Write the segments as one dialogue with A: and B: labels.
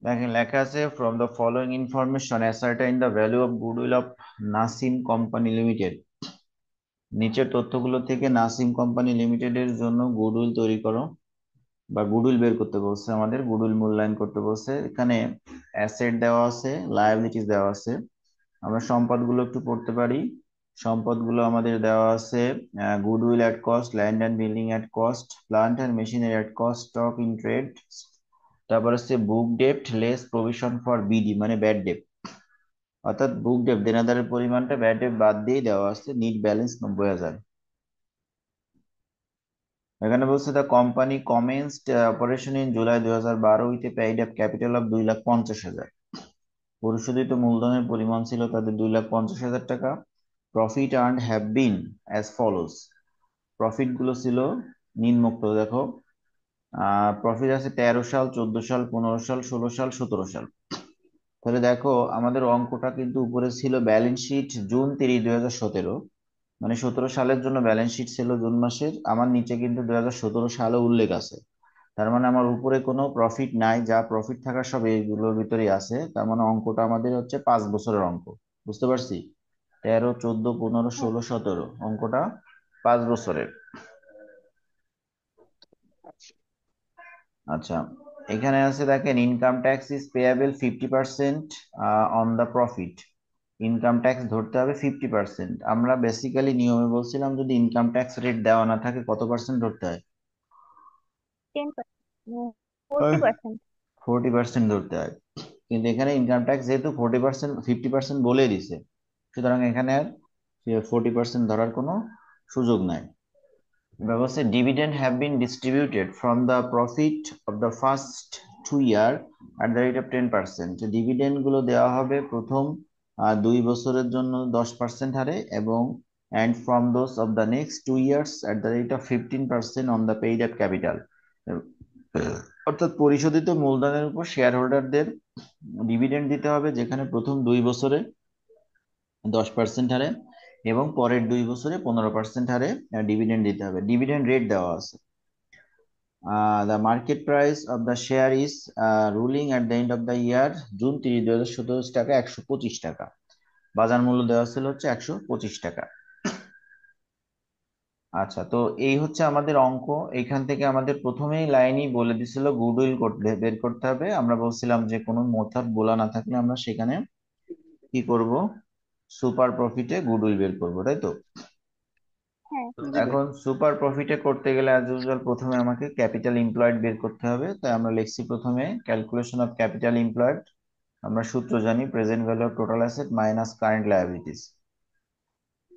A: দেখেন লেখা আছে from the following information ascertain the value of goodwill of Nasim company limited. নিচের তথ্যগুলো থেকে নাসিম কোম্পানি লিমিটেড এর জন্য গুডউইল তৈরি করো বা গুডউইল বের করতে বলছে, আমাদের গুডউইল মূল্যায়ন করতে বলছে। এখানে অ্যাসেট দেওয়া আছে, লায়াবিলিটিস দেওয়া আছে। আমরা সম্পদগুলো একটু পড়তে পারি। সম্পদগুলো আমাদের দেওয়া আছে goodwill at cost, land and building at cost, plant and machinery at cost, stock in trade. তারপর হচ্ছে বুক ডেপ্ট লেস প্রভিশন ফর বিডি মানে ব্যাড ডেপ, অর্থাৎ বুক ডেপ্ট দেনাদারের পরিমাণটা ব্যাড ডেপ বাদ দিয়ে দেওয়া আছে। Net balance 90,000। এখানে বলছে the company commenced operation in July 2012 with a paid up capital of 2,50,000। পরিশোধিত মূলধনের পরিমাণ ছিল তাদের 2,50,000 টাকা। Profit earned have been as follows. Profit গুলো ছিল নিম্নোক্ত, দেখো। প্রফিট আছে 13 সাল, 14 সাল, 15 সাল, 16 সাল, 17 সাল। তাহলে দেখো আমাদের অঙ্কটা কিন্তু উপরে ছিল ব্যালেন্স শিট জুন 30, 2017, মানে 17 সালের জন্য ব্যালেন্স শিট ছিল জুন মাসের। আমার নিচে কিন্তু 2017 সালে উল্লেখ আছে। তার মানে আমার উপরে কোনো প্রফিট নাই, যা প্রফিট থাকার সব এইগুলোর ভিতরেই আছে। তার মানে অঙ্কটা আমাদের হচ্ছে 5 বছরের অঙ্ক। বুঝতে পারছি? 13, 14, 15,
B: হ্যাঁ।
A: 16, 17 অঙ্কটা 5 বছরের। আচ্ছা, এখানে আছে দেখেন income tax is payable 50% on the profit. Income tax ধরতে হবে 50%। আমরা বেসিক্যালি নিয়মে বলছিলাম যদি ইনকাম ট্যাক্স রেট দেওয়া না থাকে কত পার্সেন্ট ধরতে হয়?
B: 10%, 40%।
A: 40% ধরতে হয়। কিন্তু এখানে ইনকাম ট্যাক্স যেহেতু 40%, 50% বলে দিছে, সুতরাং এখানে আর 40% ধরার কোনো সুযোগ নাই। ব্যবস্থা dividend have been distributed from the profit of the first 2 year at the rate of 10%। Dividend গুলো দেওয়া হবে প্রথম 2 বছরের জন্য 10% হারে, এবং and from those of the next 2 years at the rate of 15% on the paid app capital. অর্থাৎ পরিশোধিত মূলধনের উপর শেয়ার হোল্ডারদের ডিভিডেন্ড দিতে হবে, যেখানে প্রথম 2 বছরে 10% হারে এবং পরের 2 বছরে 15% হারে ডিভিডেন্ড দিতে হবে। ডিভিডেন্ড রেট দেওয়া আছে। The market price of the share is ruling at the end of the year June 30, 2017 টাকা 125 টাকা। বাজার মূল্য দেওয়া ছিল হচ্ছে 125 টাকা। আচ্ছা, তো এই হচ্ছে আমাদের অঙ্ক। এখান থেকে আমাদের প্রথমেই লাইনই বলে দিছিল গুডউইল বের করতে হবে। আমরা বলছিলাম যে কোনো মেথড বলা না থাকলে আমরা সেখানে কি করব, সুপার প্রফিটে গুডউইল বের করব, তাই তো?
B: হ্যাঁ।
C: জি ভাই।
A: এখন সুপার প্রফিটে করতে গেলে অ্যাজ ইউজুয়াল প্রথমে আমাকে ক্যাপিটাল এমপ্লয়েড বের করতে হবে। তাই আমরা লিখছি প্রথমে ক্যালকুলেশন অফ ক্যাপিটাল এমপ্লয়েড। আমরা সূত্র জানি present value of total asset minus current liabilities.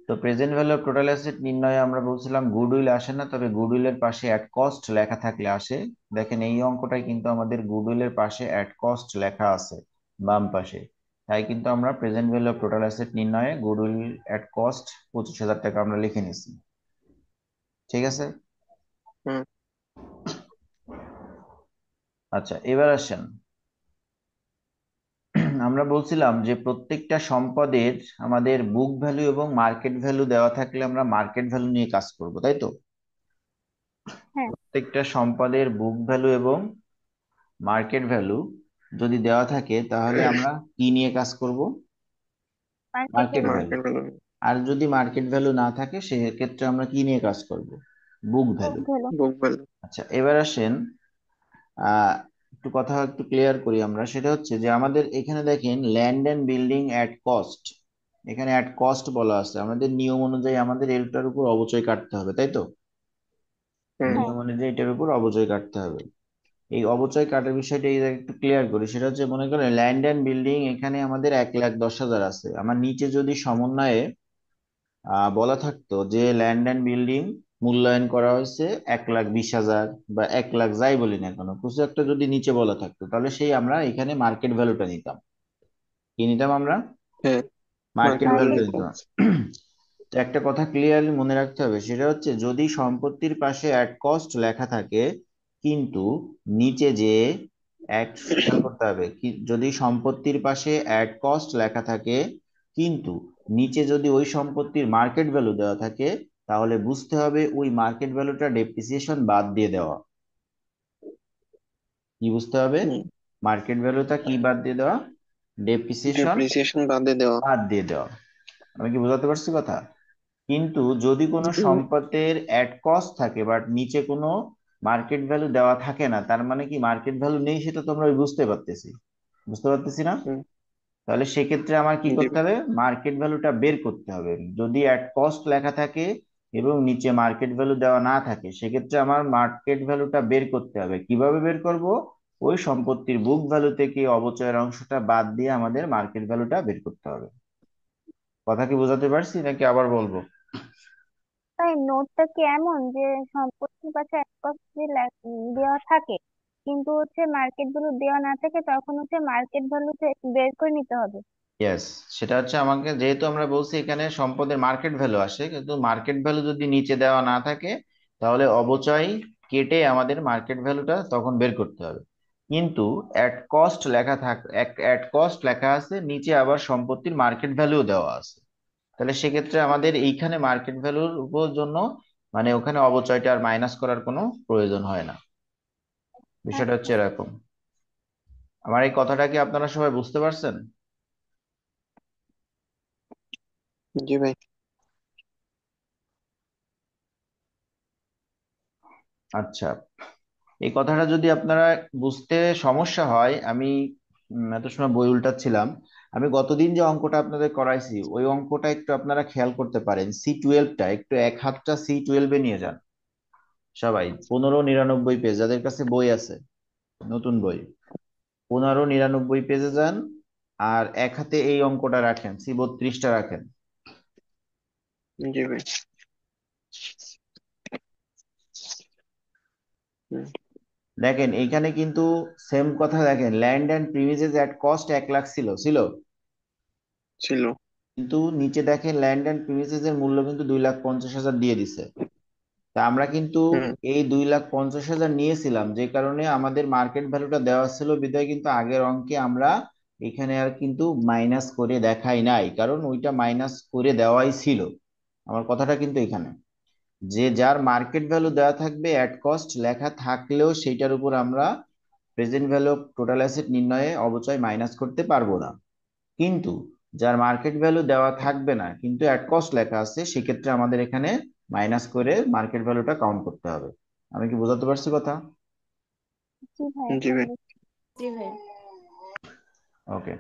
A: তো present value of total asset নির্ণয়ে আমরা বলছিলাম গুডউইল আসে না, তবে গুডউইলের পাশে অ্যাট কস্ট লেখা থাকলে আসে। দেখেন এই অঙ্কটাই কিন্তু আমাদের গুডউইলের পাশে অ্যাট কস্ট লেখা আছে বাম পাশে। তাই কিন্তু আমরা present value of total asset নির্ণয়ে গুডউইল অ্যাট কস্ট 25,000 টাকা আমরা লিখে নিছি। ঠিক আছে?
C: হুম।
A: আচ্ছা, এবার আসেন। আমরা বলছিলাম যে প্রত্যেকটা সম্পদের আমাদের বুক ভ্যালু এবং মার্কেট ভ্যালু দেওয়া থাকলে আমরা মার্কেট ভ্যালু নিয়ে কাজ করব, তাই তো?
B: হ্যাঁ।
A: প্রত্যেকটা সম্পদের বুক ভ্যালু এবং মার্কেট ভ্যালু যদি দেওয়া থাকে তাহলে আমরা কি নিয়ে কাজ করব?
B: Market
A: market
B: value.
A: Value.
C: Market value.
A: আর যদি মার্কেট ভ্যালু না থাকে সেক্ষেত্রে আমরা কি নিয়ে কাজ করব? Book value.
B: Value.
C: Book value.
A: আচ্ছা, এবার আসেন একটু কথা একটু ক্লিয়ার করি আমরা। সেটা হচ্ছে যে আমাদের এখানে দেখেন land and building at cost, এখানে অ্যাট কস্ট বলা আছে। আমাদের নিয়ম অনুযায়ী আমাদের এটার উপর অবচয় কাটতে হবে, তাই তো?
C: হুম।
B: হ্যাঁ।
A: নিয়ম অনুযায়ী এটার উপর অবচয় কাটতে হবে। এই অবচয় কাটার বিষয়টা এই জায়গায় একটু ক্লিয়ার করি। সেটা হচ্ছে মনে করেন ল্যান্ড অ্যান্ড বিল্ডিং এখানে আমাদের 1,10,000 আছে। আমার নিচে যদি সমন্বয়ে বলা থাকতো যে ল্যান্ড অ্যান্ড বিল্ডিং মূল্যায়ন করা হয়েছে 1,20,000 বা 1,00,000, যাই বলি না কেন, কিছু একটা যদি নিচে বলা থাকতো তাহলে সেই আমরা এখানে মার্কেট ভ্যালুটা নিতাম। কি নিতাম আমরা?
C: হ্যাঁ।
A: মার্কেট
C: মার্কেট ভ্যালু
A: ভ্যালুটা
B: মার্কেট।
C: নিতাম।
A: নিতাম। তো একটা কথা ক্লিয়ারলি মনে রাখতে হবে, সেটা হচ্ছে যদি সম্পত্তির পাশে অ্যাট কস্ট লেখা থাকে কিন্তু নিচে যে খেয়াল করতে হবে কি, যদি সম্পত্তির পাশে অ্যাট কস্ট লেখা থাকে কিন্তু নিচে যদি ওই সম্পত্তির মার্কেট ভ্যালু দেওয়া থাকে, তাহলে বুঝতে হবে ওই মার্কেট ভ্যালুটা ডেপ্রিসিয়েশন বাদ দিয়ে দেওয়া। কি বুঝতে হবে?
C: হুম।
A: মার্কেট ভ্যালুটা কি বাদ দিয়ে দেওয়া? ডেপ্রিসিয়েশন
C: ডেপ্রিসিয়েশন বাদে দেওয়া।
A: বাদ দিয়ে দেওয়া। আমি কি বোঝাতে পারছি কথা? কিন্তু যদি কোনো
C: উম,
A: সম্পদের অ্যাট কস্ট থাকে বাট নিচে কোনো মার্কেট ভ্যালু দেওয়া থাকে না, তার মানে কি মার্কেট ভ্যালু নেই, সেটা তো আমরা বুঝতে পারতেছি না।
C: হুম,
A: তাহলে সেক্ষেত্রে আমার কি
C: জি
A: করতে
C: ভাই।
A: হবে? মার্কেট ভ্যালুটা বের করতে হবে। যদি অ্যাট কস্ট লেখা থাকে এবং নিচে মার্কেট ভ্যালু দেওয়া না থাকে, সেক্ষেত্রে আমার মার্কেট ভ্যালুটা বের করতে হবে। কিভাবে বের করব? ওই সম্পত্তির বুক ভ্যালু থেকে অবচয়ের অংশটা বাদ দিয়ে আমাদের মার্কেট ভ্যালুটা বের করতে হবে। কথা কি বোঝাতে পারছি নাকি আবার বলবো?
B: তাই নোটটা কি এমন যে সম্পত্তির পাশে এক পাশে দেওয়া থাকে, কিন্তু হচ্ছে মার্কেট ভ্যালু দেওয়া না থাকে, তখন হচ্ছে মার্কেট ভ্যালু বের করে নিতে হবে?
A: ইয়েস, সেটা হচ্ছে আমাকে, যেহেতু আমরা বলছি এখানে সম্পদের মার্কেট ভ্যালু আসে, কিন্তু মার্কেট ভ্যালু যদি নিচে দেওয়া না থাকে, তাহলে অবচয় কেটে আমাদের মার্কেট ভ্যালুটা তখন বের করতে হবে। কিন্তু অ্যাট কস্ট লেখা আছে, নিচে আবার সম্পত্তির মার্কেট ভ্যালু দেওয়া আছে। তাহলে সেক্ষেত্রে আমাদের এইখানে মার্কেট ভ্যালুর উপর জন্য, মানে ওখানে অবচয়টা আর মাইনাস করার কোনো প্রয়োজন হয় না। বিষয়টা
B: আচ্ছা।
A: হচ্ছে এরকম। আমার এই কথাটা কি আপনারা সবাই বুঝতে পারছেন?
C: জি ভাই।
A: আচ্ছা, এই কথাটা যদি আপনারা বুঝতে সমস্যা হয়, আমি এত সময় বই উল্টাচ্ছিলাম। আমি গতদিন যে অঙ্কটা আপনাদের করাইছি, ওই অঙ্কটা একটু আপনারা খেয়াল করতে পারেন। C12টা একটু এক হাতটা C12-এ নিয়ে যান সবাই। 1599 পেজ, যাদের কাছে বই আছে, নতুন বই, 1599 পেজে যান। আর এক হাতে এই অঙ্কটা রাখেন, C32টা রাখেন।
C: জি ভাই। হুম,
A: দেখেন এইখানে কিন্তু সেম কথা। দেখেন, land and premises at cost 1 lakh ছিল।
C: ছিল।
A: কিন্তু নিচে দেখেন ল্যান্ড অ্যান্ড প্রিমিসেস এর মূল্য কিন্তু 2,50,000 দিয়ে দিছে। তা আমরা কিন্তু
C: হুম,
A: এই 2,50,000 নিয়েছিলাম, যে কারণে আমাদের মার্কেট ভ্যালুটা দেওয়া ছিল বিধায় কিন্তু আগের অঙ্কে আমরা এখানে আর কিন্তু মাইনাস করে দেখাই নাই, কারণ ওইটা মাইনাস করে দেওয়াই ছিল। আমার কথাটা কিন্তু এখানে, যে যার মার্কেট ভ্যালু দেওয়া থাকবে অ্যাট কস্ট লেখা থাকলেও সেইটার উপর আমরা present value of total asset নির্ণয়ে অবচয় মাইনাস করতে পারবো না। কিন্তু যার মার্কেট ভ্যালু দেওয়া থাকবে না কিন্তু অ্যাট কস্ট লেখা আছে, সেক্ষেত্রে আমাদের এখানে মাইনাস করে মার্কেট ভ্যালুটা কাউন্ট করতে হবে। আমি কি বোঝাতে পারছি কথা?
B: জি ভাই,
C: জি
B: এখন
C: ভাই।
B: জি ভাই।
A: ওকে।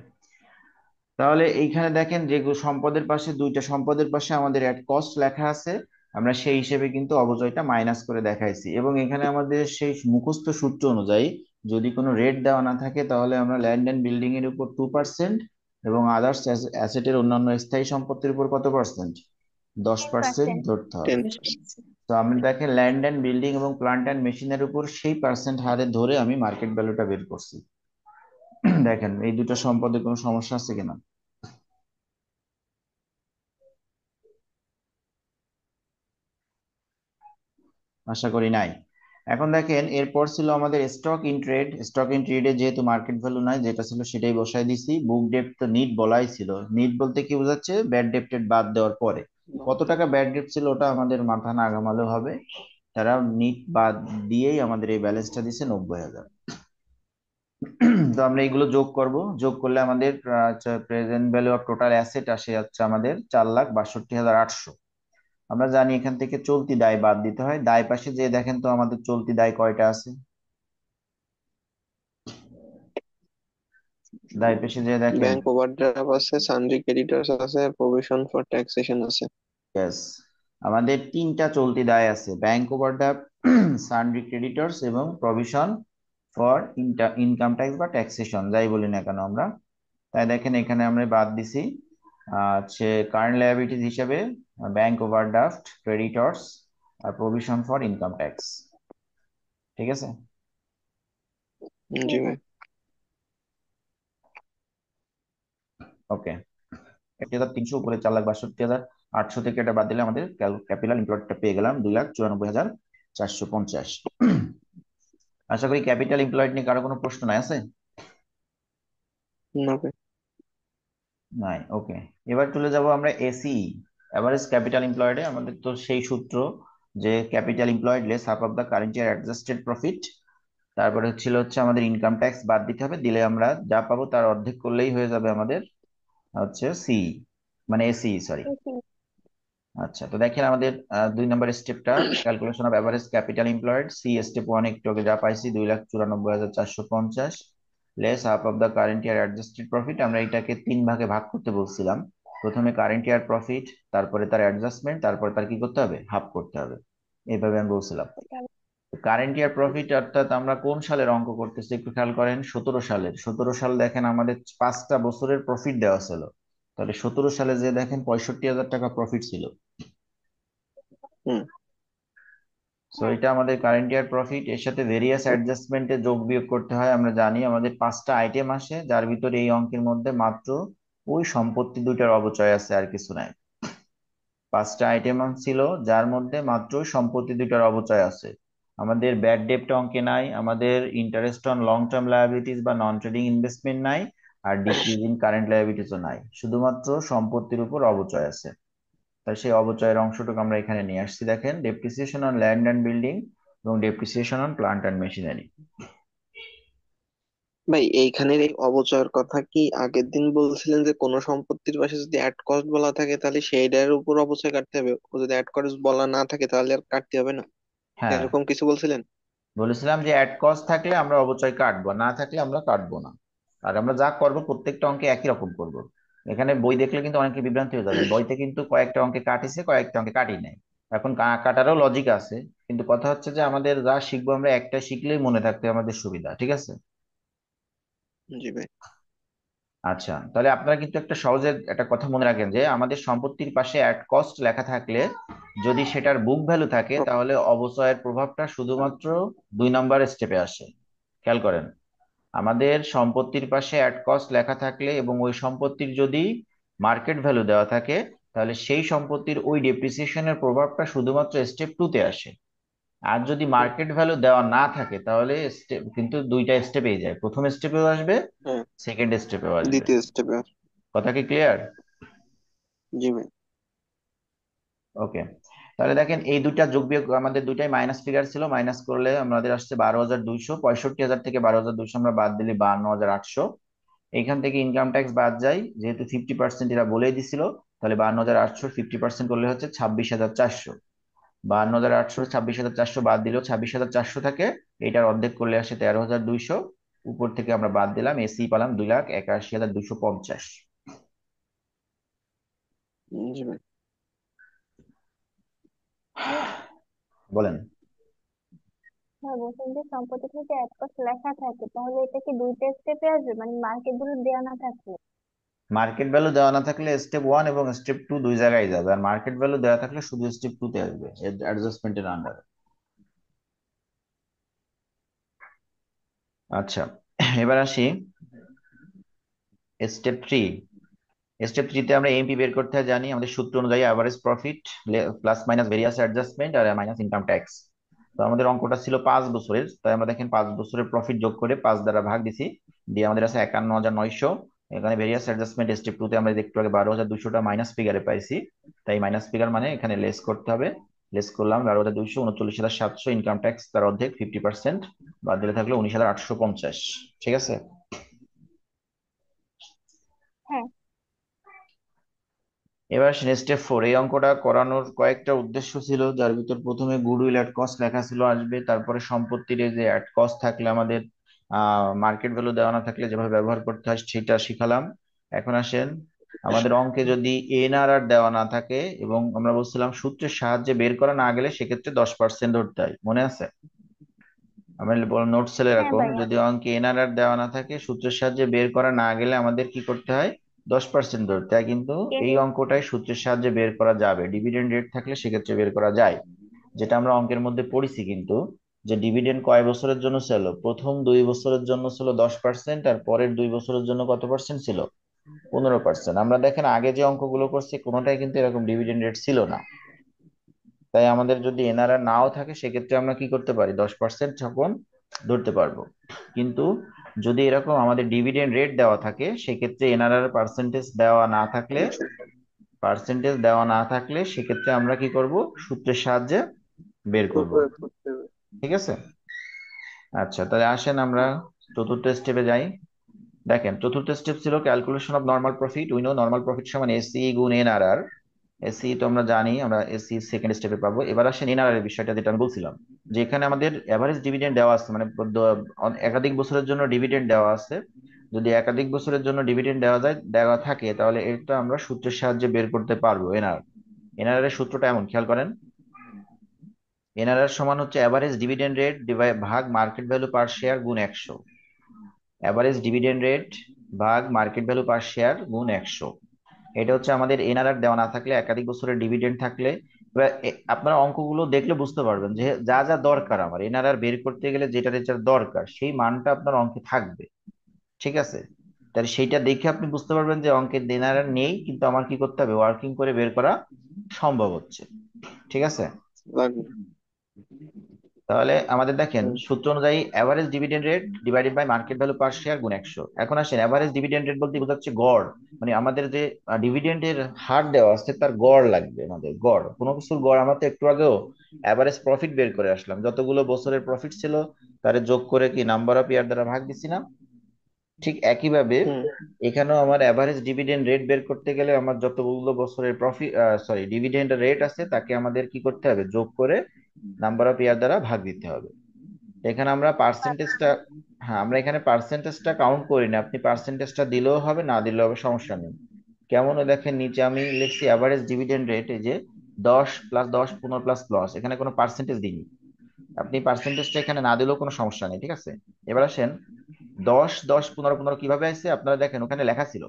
A: তাহলে এইখানে দেখেন যে সম্পদের পাশে, দুইটা সম্পদের পাশে আমাদের অ্যাট কস্ট লেখা আছে, আমরা সেই হিসেবে কিন্তু অবচয়টা মাইনাস করে দেখাইছি। এবং এখানে আমাদের সেই মুখস্থ সূত্র অনুযায়ী যদি কোনো রেট দেওয়া না থাকে, তাহলে আমরা ল্যান্ড অ্যান্ড বিল্ডিং এর উপর 2% এবং আদার্স অ্যাসেটের অন্যান্য স্থায়ী সম্পত্তির উপর কত পার্সেন্ট? দশ
B: টেন
A: পার্সেন্ট
B: পার্সেন্ট
A: ধরতে হবে।
C: 10%।
A: তো আমি দেখেন ল্যান্ড অ্যান্ড বিল্ডিং এবং প্লান্ট অ্যান্ড মেশিনের উপর সেই পার্সেন্ট হারে ধরে আমি মার্কেট ভ্যালুটা বের করছি। দেখেন এই দুটো সম্পদে কোনো সমস্যা আছে কিনা? আশা করি নাই। এখন দেখেন এরপর ছিল আমাদের stock in trade. Stock in ট্রেডে যেহেতু মার্কেট ভ্যালু নাই, যেটা ছিল সেটাই বসাই দিছি। বুক ডেপ্ট তো নিট বলাই ছিল। নিট বলতে কি বোঝাচ্ছে? ব্যাড ডেপ্টেড বাদ দেওয়ার পরে কত টাকা ব্যাড ডেপ্ট ছিল ওটা আমাদের মাথা না ঘামালেও হবে। তারা নিট বাদ দিয়েই আমাদের এই ব্যালেন্সটা দিছে 90,000। তো আমরা এগুলো যোগ করব। যোগ করলে আমাদের present value of total asset আসে যাচ্ছে আমাদের 4,62,800। আমরা জানি এখান থেকে চলতি দায় বাদ দিতে হয়। দায় পাশে যে দেখেন তো আমাদের চলতি দায় কয়টা আছে? দায় পাশে যে দেখেন।
C: ব্যাংক ওভারড্রাফট আছে, সানড্রি ক্রেডিটর্স আছে, আর প্রভিশন ফর ট্যাক্সেশন আছে।
A: Yes, আমাদের তিনটা চলতি দায় আছে: ব্যাংক ওভারড্রাফট, সানড্রি ক্রেডিটর্স এবং প্রভিশন ফর ইনকাম ট্যাক্স বা ট্যাক্সেশন, যাই বলি না কেন আমরা। তাই দেখেন এখানে আমরা বাদ দিছি হচ্ছে কারেন্ট লায়াবিলিটিজ হিসেবে ব্যাংক ওভারড্রাফট, ক্রেডিটর্স আর প্রভিশন ফর ইনকাম ট্যাক্স। ঠিক আছে?
B: জি
C: জি
B: ভাই।
C: ভাই।
A: ওকে। 1,300 উপরে 4,62,800 থেকে এটা বাদ দিলে আমাদের ক্যাপিটাল এমপ্লয়েডটা পেয়ে গেলাম 2,94,450। আশা করি ক্যাপিটাল এমপ্লয়েড নিয়ে কারো কোনো প্রশ্ন নাই আছে?
C: না ভাই।
A: নাই, ওকে। এবার চলে যাব আমরা এসি, এভারেজ ক্যাপিটাল এমপ্লয়েডে। আমাদের তো সেই সূত্র যে capital employed less half of the current year adjusted profit তারপরে হচ্ছে আমাদের ইনকাম ট্যাক্স বাদ দিতে হবে, দিলে আমরা যা পাবো তার অর্ধেক করলেই হয়ে যাবে আমাদের হচ্ছে সি, মানে এসি, সরি।
B: এসি।
A: আচ্ছা, তো দেখেন আমাদের 2 নম্বর স্টেপটা, calculation of average capital employed. See step 1 একটু আগে যা পাইছি 2,94,450 less half of the current year adjusted profit. আমরা এটাকে 3 ভাগে ভাগ করতে বলছিলাম। প্রথমে কারেন্ট ইয়ার প্রফিট, তারপরে তার অ্যাডজাস্টমেন্ট, তারপরে তার কি করতে হবে, হাফ করতে হবে। এইভাবে আমি বলছিলাম। কারেন্ট ইয়ার প্রফিট অর্থাৎ আমরা কোন সালের অঙ্ক করতেছি একটু খেয়াল করেন, 17 সালের। 17 সাল দেখেন আমাদের 5টা বছরের প্রফিট দেওয়া ছিল। তাহলে 17 সালে যে দেখেন 65,000 টাকা প্রফিট ছিল।
C: হুম।
A: সো এটা আমাদের কারেন্ট ইয়ার প্রফিট। এর সাথে ভেরিয়াস অ্যাডজাস্টমেন্টে যোগ বিয়োগ করতে হয়। আমরা জানি আমাদের 5টা আইটেম আসে, যার ভিতরে এই অঙ্কের মধ্যে মাত্র ওই সম্পত্তি দুইটার অবচয় আছে, আর কিছু নাই। 5টা আইটেম ছিল যার মধ্যে মাত্র ওই সম্পত্তি দুইটার অবচয় আছে। আমাদের ব্যাড ডেপ্ট অঙ্কে নাই, আমাদের interest on long term liabilities বা নন ট্রেডিং ইনভেস্টমেন্ট নাই, আর ডিক্রিজিং কারেন্ট লায়াবিলিটিসও নাই। শুধুমাত্র সম্পত্তির উপর অবচয় আছে। তাই সেই অবচয়ের অংশটুকু আমরা এখানে নিয়ে আসছি। দেখেন, depreciation on land and building এবং depreciation on plant and machinery.
C: ভাই, এইখানের এই অবচয়ের কথা কি আগের দিন বলছিলেন যে কোনো সম্পত্তির পাশে যদি অ্যাড কস্ট বলা থাকে তাহলে সেইটার উপর অবচয় কাটতে হবে, ও যদি অ্যাড কস্ট বলা না থাকে তাহলে আর কাটতে হবে না,
A: হ্যাঁ,
C: এরকম কিছু বলছিলেন?
A: বলেছিলাম যে অ্যাড কস্ট থাকলে আমরা অবচয় কাটবো, না থাকলে আমরা কাটবো না। আর আমরা যা করব প্রত্যেকটা অঙ্কে একই রকম করব। এখানে বই দেখলে কিন্তু অনেকে বিভ্রান্তি হয়ে যাবেন, বইতে কিন্তু কয়েকটা অঙ্কে কাটিছে, কয়েকটা অঙ্কে কাটি নাই। এখন কাটারও লজিক আছে, কিন্তু কথা হচ্ছে যে আমাদের যা শিখবো আমরা একটা শিখলেই মনে থাকতে আমাদের সুবিধা, ঠিক আছে?
C: জি ভাই।
A: আচ্ছা, তাহলে আপনারা কিন্তু একটা সহজে একটা কথা মনে রাখেন যে আমাদের সম্পত্তির পাশে অ্যাট কস্ট লেখা থাকলে যদি সেটার বুক ভ্যালু থাকে তাহলে অবচয়ের প্রভাবটা শুধুমাত্র 2 নম্বর স্টেপে আসে। খেয়াল করেন, আমাদের সম্পত্তির পাশে অ্যাট কস্ট লেখা থাকলে এবং ওই সম্পত্তির যদি মার্কেট ভ্যালু দেওয়া থাকে, তাহলে সেই সম্পত্তির ওই ডেপ্রিসিয়েশনের প্রভাবটা শুধুমাত্র স্টেপ 2-তে আসে। আর যদি মার্কেট ভ্যালু দেওয়া না থাকে তাহলে স্টেপ কিন্তু দুইটা স্টেপেই যায়, প্রথম স্টেপেও আসবে,
C: হ্যাঁ,
A: সেকেন্ড স্টেপেও আসবে।
C: দ্বিতীয় স্টেপে।
A: কথা কি ক্লিয়ার?
C: জি ভাই।
A: ওকে, তাহলে দেখেন এই দুইটা যোগ বিয়োগ আমাদের দুইটাই মাইনাস ফিগার ছিল, মাইনাস করলে আমাদের আসছে 12,200। 65,000 থেকে 12,200 আমরা বাদ দিলে 52,800। এইখান থেকে ইনকাম ট্যাক্স বাদ যায়, যেহেতু 50% এরা বলেই দিছিল। তাহলে 52,800 50% করলে হচ্ছে 26,400। 52,800 26,400 বাদ দিলেও 26,400 থাকে। এটার অর্ধেক করলে আসে 13,200। উপর থেকে আমরা বাদ দিলাম, এসি পেলাম 2,81,250।
C: জি ভাই।
A: বলেন।
B: হ্যাঁ, বলছেন যে সম্পত্তি থেকে এক কষ্ট লেখা থাকে, তাহলে এটা কি দুইটা স্টেপে আসবে, মানে মার্কেট গুলো দেওয়া না থাকলে?
A: মার্কেট ভ্যালু দেওয়া না থাকলে স্টেপ 1 এবং স্টেপ 2 দুই জায়গায় যাবে, আর মার্কেট ভ্যালু দেওয়া থাকলে শুধু স্টেপ 2-তে আসবে অ্যাডজাস্টমেন্টের আন্ডারে। আচ্ছা, এবার আসি স্টেপ 3। স্টেপ 3-তে আমরা এমপি বের করতে হয়, জানি আমাদের সূত্র অনুযায়ী average profit plus minus various adjustment আর মাইনাস ইনকাম ট্যাক্স। তো আমাদের অঙ্কটা ছিল 5 বছরের, তাই আমরা দেখেন 5 বছরের প্রফিট যোগ করে 5 দ্বারা ভাগ দিছি, দিয়ে আমাদের আছে 51,900। এখানে ভেরিয়াস অ্যাডজাস্টমেন্ট স্টেপ 2-তে আমরা একটু আগে 12,200টা মাইনাস ফিগারে পাইছি, তাই মাইনাস ফিগার মানে এখানে লেস করতে হবে। লেস করলাম 12,200, 39,700। ইনকাম ট্যাক্স তার অর্ধেক 50%, বাদ দিলে থাকলো 19,850। ঠিক আছে?
B: হ্যাঁ।
A: এবার স্টেপ 4, এই অঙ্কটা করানোর কয়েকটা উদ্দেশ্য ছিল, যার ভিতর প্রথমে গুডউইল অ্যাট কস্ট লেখা ছিল আসবে, তারপরে সম্পত্তির এই যে অ্যাট কস্ট থাকলে আমাদের মার্কেট ভ্যালু দেওয়া না থাকলে যেভাবে ব্যবহার করতে হয় সেটা শিখালাম। এখন আসেন, আমাদের অঙ্কে যদি এনআরআর দেওয়া না থাকে এবং আমরা বলছিলাম সূত্রের সাহায্যে বের করা না গেলে সেক্ষেত্রে 10% ধরতে হয়, মনে আছে? আমি নোট সেলে
B: হ্যাঁ
A: রাখুন,
B: ভাইয়া।
A: যদি অঙ্কে এনআরআর দেওয়া না থাকে সূত্রের সাহায্যে বের করা না গেলে আমাদের কি করতে হয়, 10% ধরতে হয়। কিন্তু
B: এন
A: এই অঙ্কটাই সূত্রের সাহায্যে বের করা যাবে, ডিভিডেন্ড রেট থাকলে সেক্ষেত্রে বের করা যায়। যেটা আমরা অঙ্কের মধ্যে পড়েছি কিন্তু, যে ডিভিডেন্ড কয় বছরের জন্য ছিল, প্রথম 2 বছরের জন্য ছিল 10%, আর পরের 2 বছরের জন্য কত পার্সেন্ট ছিল, 15%। আমরা দেখেন আগে যে অঙ্কগুলো করছি কোনোটাই কিন্তু এরকম ডিভিডেন্ড রেট ছিল না। তাই আমাদের যদি এনআরআর নাও থাকে সেক্ষেত্রে আমরা কি করতে পারি, 10% তখন ধরতে পারবো। কিন্তু যদি এরকম আমাদের ডিভিডেন্ড রেট দেওয়া থাকে সেক্ষেত্রে এনআরআর পার্সেন্টেজ দেওয়া না থাকলে সেক্ষেত্রে আমরা কি করব, সূত্রের সাহায্যে বের করব।
C: উপরে করতে হবে।
A: ঠিক আছে? আচ্ছা, তাহলে আসেন আমরা চতুর্থ স্টেপে যাই। দেখেন, চতুর্থ স্টেপ ছিল calculation of normal profit. We know normal profit সমান এসি গুণ এনআরআর। এসি তো আমরা জানি, আমরা এসি সেকেন্ড স্টেপে পাবো। এবার আসেন এনআরআর এর বিষয়টা, যেটা আমি বলছিলাম যে এখানে আমাদের এভারেজ ডিভিডেন্ড দেওয়া আছে, মানে একাধিক বছরের জন্য ডিভিডেন্ড দেওয়া আছে। যদি একাধিক বছরের জন্য ডিভিডেন্ড দেওয়া থাকে, তাহলে এটা আমরা সূত্রের সাহায্যে বের করতে পারবো। এনআরআর এর সূত্রটা এমন, খেয়াল করেন। এনআরআর সমান হচ্ছে এভারেজ ডিভিডেন্ড রেট ভাগ মার্কেট ভ্যালু পার শেয়ার গুণ 100। এভারেজ ডিভিডেন্ড রেট ভাগ মার্কেট ভ্যালু পার শেয়ার গুণ 100। এটা হচ্ছে আমাদের এনআরআর দেওয়া না থাকলে, একাধিক বছরের ডিভিডেন্ড থাকলে। এবার আপনারা অঙ্কগুলো দেখলে বুঝতে পারবেন যে যা যা দরকার আমার এনআরআর বের করতে গেলে, যেটা যেটা দরকার সেই মানটা আপনার অঙ্কে থাকবে। ঠিক আছে? তাহলে সেইটা দেখে আপনি বুঝতে পারবেন যে অঙ্কের এনআরআর নেই, কিন্তু আমার কি করতে হবে, ওয়ার্কিং করে বের করা সম্ভব হচ্ছে। ঠিক আছে?
C: লাগবে।
A: তাহলে আমাদের দেখেন
C: হুম।
A: সূত্র অনুযায়ী average dividend rate divided by market value per share গুণ 100। এখন আসেন, এভারেজ ডিভিডেন্ড রেট বলতে বোঝাচ্ছে গড়। মানে আমাদের যে ডিভিডেন্ডের হার দেওয়া আছে তার গড় লাগবে, আমাদের গড়, কোনো কিছুর গড়। আমরা তো একটু আগেও এভারেজ প্রফিট বের করে আসলাম, যতগুলো বছরের প্রফিট ছিল তারে যোগ করে কি নাম্বার অফ ইয়ার দ্বারা ভাগ দিছি না? ঠিক একইভাবে
C: হুম।
A: এখানেও আমার এভারেজ ডিভিডেন্ড রেট বের করতে গেলে আমার যতগুলো বছরের প্রফিট, সরি, ডিভিডেন্ড রেট আছে তাকে আমাদের কি করতে হবে, যোগ করে নাম্বার অফ ইয়ার দ্বারা ভাগ দিতে হবে। এখানে আমরা পার্সেন্টেজটা, হ্যাঁ, আমরা এখানে পার্সেন্টেজটা কাউন্ট করি না। আপনি পার্সেন্টেজটা দিলেও হবে, না দিলেও হবে, সমস্যা নেই। কেমন, ওই দেখেন নিচে আমি লিখছি অ্যাভারেজ ডিভিডেন্ড রেট, এই যে 10 + 10 15 ++, এখানে কোনো পার্সেন্টেজ দিইনি। আপনি পার্সেন্টেজটা এখানে না দিলেও কোনো সমস্যা নেই, ঠিক আছে? এবার আসেন, 10 10 15 15 কিভাবে আসছে আপনারা দেখেন, ওখানে লেখা ছিল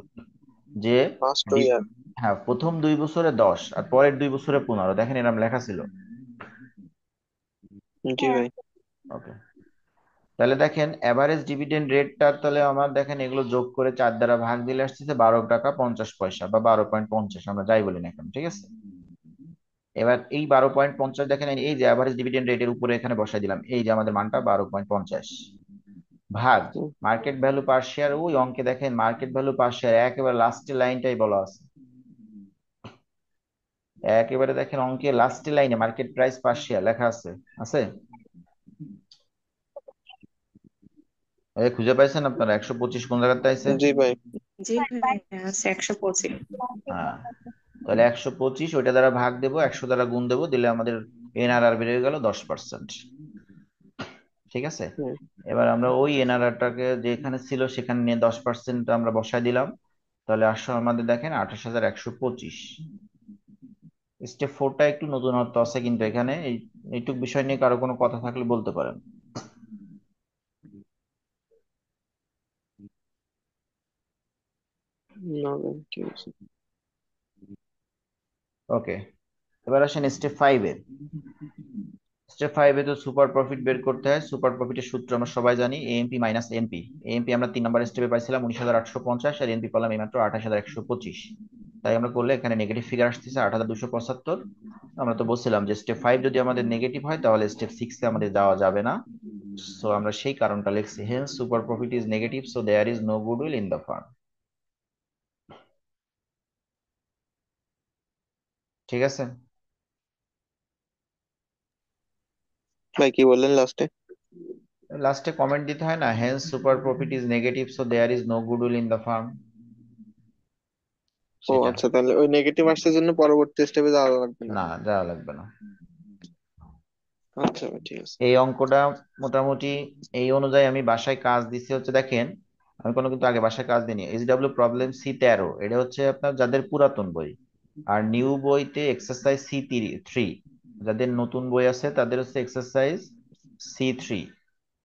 A: যে
C: ফার্স্ট ইয়ার।
A: হ্যাঁ, প্রথম 2 বছরে 10 আর পরের 2 বছরে 15, দেখেন এরকম লেখা ছিল।
C: জি
B: হ্যাঁ।
C: ভাই।
A: ওকে, তাহলে দেখেন এভারেজ ডিভিডেন্ড রেটটা, তাহলে আমার দেখেন এগুলো যোগ করে 4 দ্বারা ভাগ দিলে আসতেছে 12 টাকা 50 পয়সা বা 12.50, আমরা যাই বলি না এখন, ঠিক আছে? এবার এই 12.50 দেখেন, এই যে এভারেজ ডিভিডেন্ড রেটের উপরে এখানে বসাই দিলাম, এই যে আমাদের মানটা 12.50 ভাগ
C: হুম।
A: Market value per share. ওই অঙ্কে দেখেন মার্কেট ভ্যালু পার শেয়ার একেবারে লাস্টের লাইনটাই বলা আছে। একেবারে দেখেন অঙ্কে লাস্টের লাইনে মার্কেট প্রাইস পার শেয়ার লেখা আছে। আছে? এই খুঁজে পাইছেন আপনারা 125 কোন জায়গাতে আছে?
C: জি ভাই।
D: জি ভাই, আছে 125।
A: হ্যাঁ, তাহলে 125 ওইটা দ্বারা ভাগ দেবো, 100 দ্বারা গুণ দেবো, দিলে আমাদের এনআরআর বেড়ে গেল 10%। ঠিক আছে?
C: হুম।
A: এবার আমরা ওই এনআরআরটাকে যেখানে ছিল সেখানে নিয়ে 10% আমরা বসাই দিলাম। তাহলে আসো আমাদের দেখেন 28,125। স্টেপ 4টা একটু নতুনত্ব আছে কিন্তু এখানে, এইটুক বিষয় নিয়ে কারো কোনো কথা থাকলে বলতে পারেন।
C: না ভাই, ঠিক আছে।
A: ওকে, এবার আসেন স্টেপ 5-এ। স্টেপ 5-এ তো সুপার প্রফিট বের করতে হয়। সুপার প্রফিটের সূত্র আমরা সবাই জানি, এএমপি মাইনাস এনপি। এএমপি আমরা 3 নম্বর স্টেপে পাইছিলাম 19,850, আর এনপি পেলাম এইমাত্র 28,125। তাই আমরা করলে এখানে নেগেটিভ ফিগার আসতেছে 8,275। আমরা তো বলছিলাম যে স্টেপ 5 যদি আমাদের নেগেটিভ হয় তাহলে স্টেপ 6-এ আমাদের যাওয়া যাবে না। সো আমরা সেই কারণটা লিখছি, hence super profit is negative, so there is no goodwill in the firm. ঠিক আছে?
C: ভাই কি বললেন লাস্টে?
A: লাস্টে কমেন্ট দিতে হয় না, hence super profit is negative, so there is no goodwill in the firm,
C: ও
A: সেটা।
C: আচ্ছা, তাহলে ওই নেগেটিভ আসছে জন্য পরবর্তী স্টেপে যাওয়া লাগবে না।
A: না, যাওয়া লাগবে না।
C: আচ্ছা ভাই, ঠিক আছে।
A: এই অঙ্কটা মোটামুটি এই অনুযায়ী আমি বাসায় কাজ দিচ্ছি হচ্ছে, দেখেন আমি কোনো কিন্তু আগে বাসায় কাজ দিইনি। প্রবলেম C13, এটা হচ্ছে আপনার যাদের পুরাতন বই। আর নিউ বইতে এক্সারসাইজ C3। যাদের নতুন বই আছে তাদের হচ্ছে এক্সারসাইজ C3।